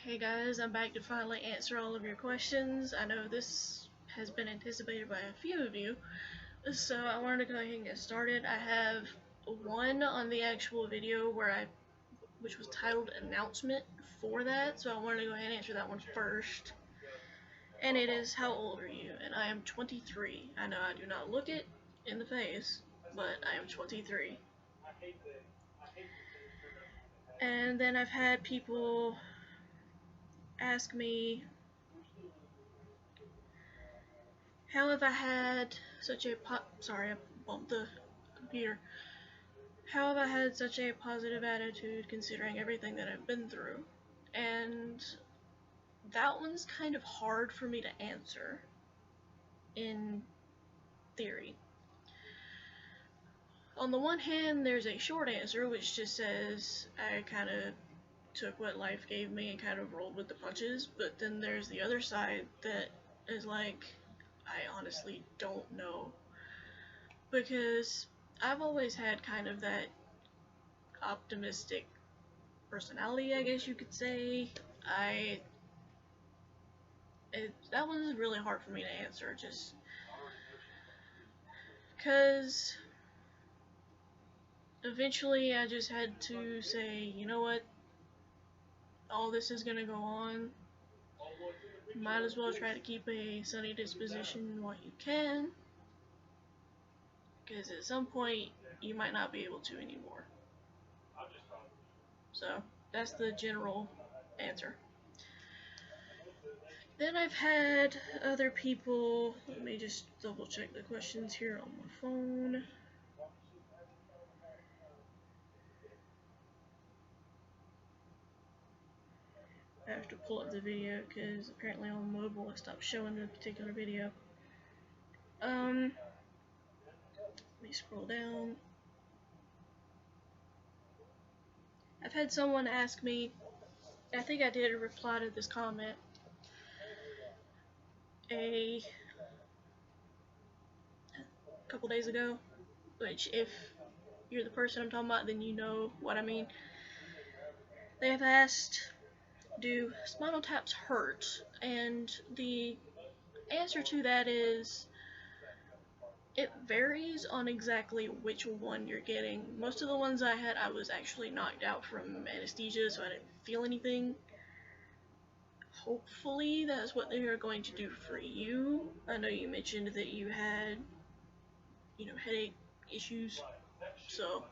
Hey guys, I'm back to finally answer all of your questions. I know this has been anticipated by a few of you, so I wanted to go ahead and get started. I have one on the actual video which was titled announcement for that, so I wanted to go ahead and answer that one first. And it is, how old are you? And I am 23. I know I do not look it in the face, but I am 23. And then I've had people ask me, how have I had such a sorry, I bumped the computer. How have I had such a positive attitude considering everything that I've been through? And that one's kind of hard for me to answer in theory. On the one hand, there's a short answer which just says I kind of took what life gave me and kind of rolled with the punches, but then there's the other side that is like, I honestly don't know, because I've always had kind of that optimistic personality, I guess you could say. That one is really hard for me to answer, just because eventually I just had to say, you know what, all this is gonna go on. Might as well try to keep a sunny disposition while you can, because at some point you might not be able to anymore. So that's the general answer. Then I've had other people, let me just double check the questions here on my phone. I have to pull up the video because apparently on mobile it stopped showing the particular video. Let me scroll down. I've had someone ask me, I think I did a reply to this comment a couple days ago, which if you're the person I'm talking about, then you know what I mean. They have asked, do spinal taps hurt? And the answer to that is, it varies on exactly which one you're getting. Most of the ones I had, I was actually knocked out from anesthesia, so I didn't feel anything. Hopefully that's what they are going to do for you. I know you mentioned that you had, headache issues, so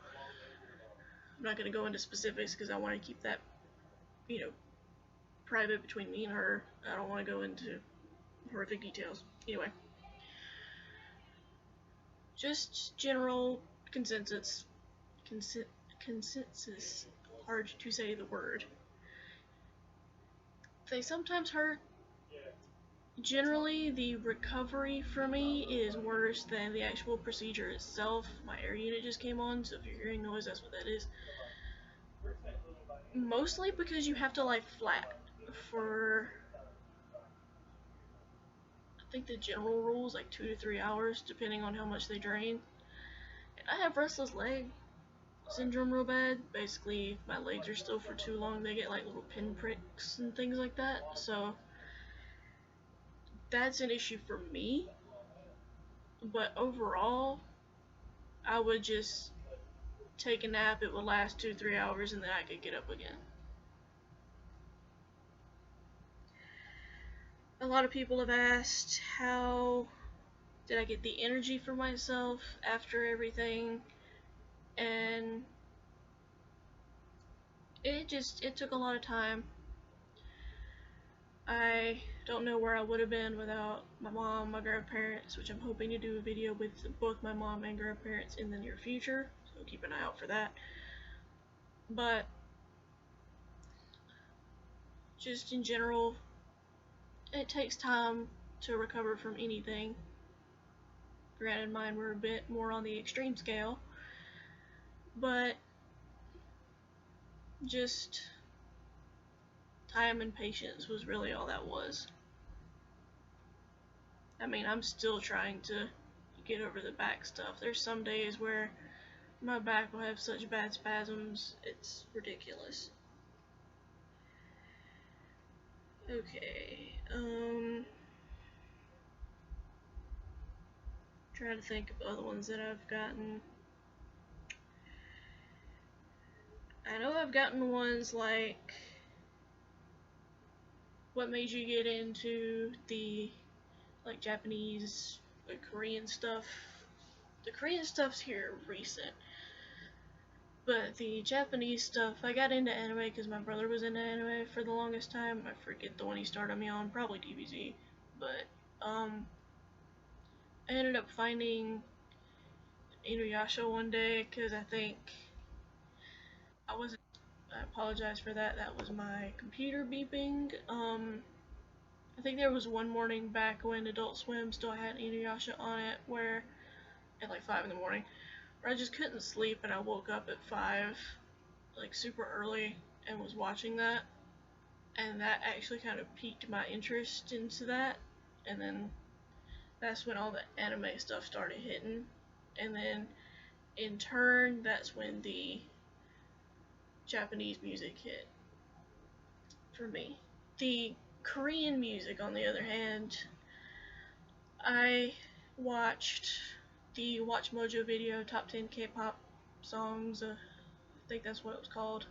I'm not going to go into specifics because I want to keep that, private between me and her. I don't want to go into horrific details. Anyway, just general consensus. Consensus. Hard to say the word. They sometimes hurt. Generally, the recovery for me is worse than the actual procedure itself. My air unit just came on, so if you're hearing noise, that's what that is. Mostly because you have to lie flat for, I think the general rule is like 2 to 3 hours, depending on how much they drain. And I have restless leg syndrome real bad. Basically, if my legs are still for too long, they get like little pinpricks and things like that. So that's an issue for me. But overall, I would just take a nap. It would last 2-3 hours, and then I could get up again. A lot of people have asked, how did I get the energy for myself after everything? And it took a lot of time. I don't know where I would have been without my mom, my grandparents, which I'm hoping to do a video with both my mom and grandparents in the near future, so keep an eye out for that. But just in general, it takes time to recover from anything. Granted, mine were a bit more on the extreme scale, but just time and patience was really all that was. I mean, I'm still trying to get over the back stuff. There's some days where my back will have such bad spasms, it's ridiculous. Okay, trying to think of other ones that I've gotten. I know I've gotten ones like, what made you get into the, like, Japanese, like, Korean stuff? The Korean stuff's here recent. But the Japanese stuff, I got into anime because my brother was into anime for the longest time. I forget the one he started me on, probably DBZ. But, I ended up finding Inuyasha one day because I think I wasn't. I apologize for that. That was my computer beeping. I think there was one morning back when Adult Swim still had Inuyasha on it, where at like 5 in the morning, where I just couldn't sleep and I woke up at 5, like super early, and was watching that, and that actually kind of piqued my interest into that, and then that's when all the anime stuff started hitting, and then in turn, that's when the Japanese music hit for me. The Korean music, on the other hand, I watched the Watch Mojo video, Top 10 K-pop songs, I think that's what it was called.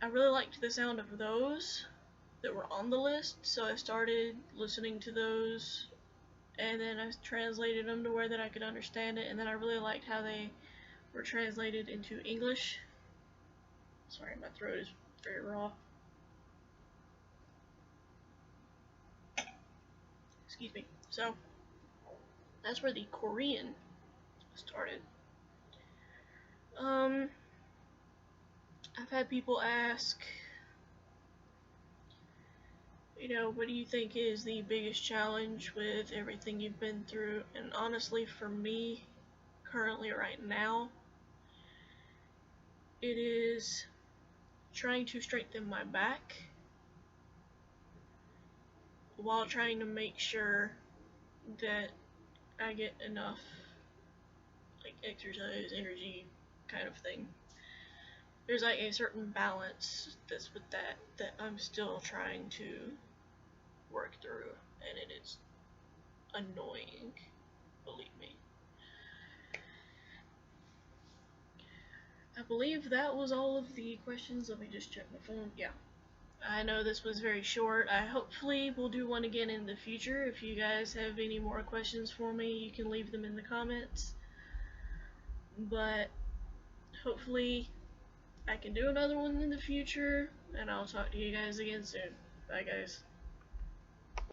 I really liked the sound of those that were on the list, so I started listening to those, and then I translated them to where that I could understand it, and then I really liked how they were translated into English. Sorry, my throat is very raw. Excuse me. So, that's where the Korean started. I've had people ask, what do you think is the biggest challenge with everything you've been through? And honestly, for me, currently right now, it is trying to strengthen my back while trying to make sure that I get enough, like, exercise, energy kind of thing. There's like a certain balance that's with that I'm still trying to work through, and it is annoying, believe me. I believe that was all of the questions. Let me just check my phone. Yeah. I know this was very short. I hopefully will do one again in the future. If you guys have any more questions for me, you can leave them in the comments. But hopefully I can do another one in the future, and I'll talk to you guys again soon. Bye, guys.